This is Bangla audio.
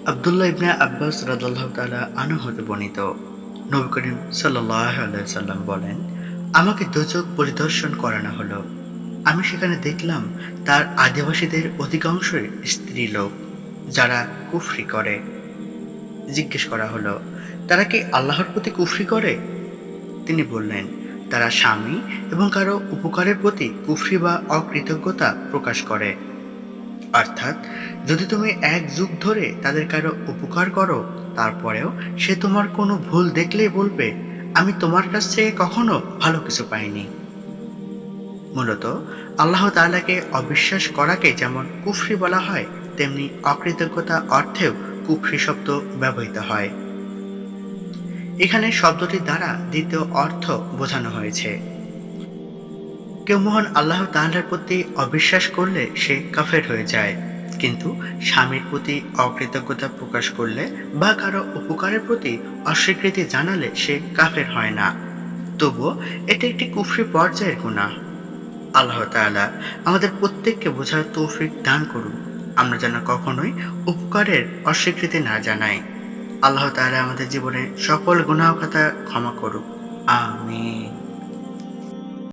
আব্দুল্লাহ ইবনে আব্বাস রাদিয়াল্লাহু তাআলা আনহু হতে বর্ণিত, নবী করিম সাল্লাল্লাহু আলাইহি সাল্লাম বলেন, আমাকে দোজখ পরিদর্শন করানো হলো। আমি সেখানে দেখলাম তার আদিবাসীদের অধিকাংশই স্ত্রীলোক, যারা কুফরি করে। জিজ্ঞেস করা হলো, তারা কি আল্লাহর প্রতি কুফরি করে? তিনি বললেন, তারা স্বামী এবং কারো উপকারের প্রতি কুফরি বা অকৃতজ্ঞতা প্রকাশ করে। অর্থাৎ, যদি তুমি এক যুগ ধরে তাদের কারো উপকার করো, তারপরেও সে তোমার কোনো ভুল দেখলেই বলবে, আমি তোমার কাছ থেকে কখনো ভালো কিছু পাইনি। মূলত আল্লাহ তাআলাকে অবিশ্বাস করাকে যেমন কুফরি বলা হয়, তেমনি অকৃতজ্ঞতা অর্থেও কুফরি শব্দ ব্যবহৃত হয়। এখানে শব্দটির দ্বারা দ্বিতীয় অর্থ বোঝানো হয়েছে। কেউ মহান আল্লাহ তাআলার প্রতি অবিশ্বাস করলে সে কাফের হয়ে যায়, কিন্তু স্বামীর প্রতি অকৃতজ্ঞতা প্রকাশ করলে বা কারো উপকারের প্রতি অস্বীকৃতি জানালে সে কাফের হয় না। তবুও এটা একটি কুফরি পর্যায়ের গুনাহ। আল্লাহ তাআলা আমাদের প্রত্যেককে বোঝার তৌফিক দান করুন, আমরা যেন কখনোই উপকারের অস্বীকৃতি না জানাই। আল্লাহ তাআলা আমাদের জীবনে সকল গুনাহ খাতা ক্ষমা করুক। আমিন।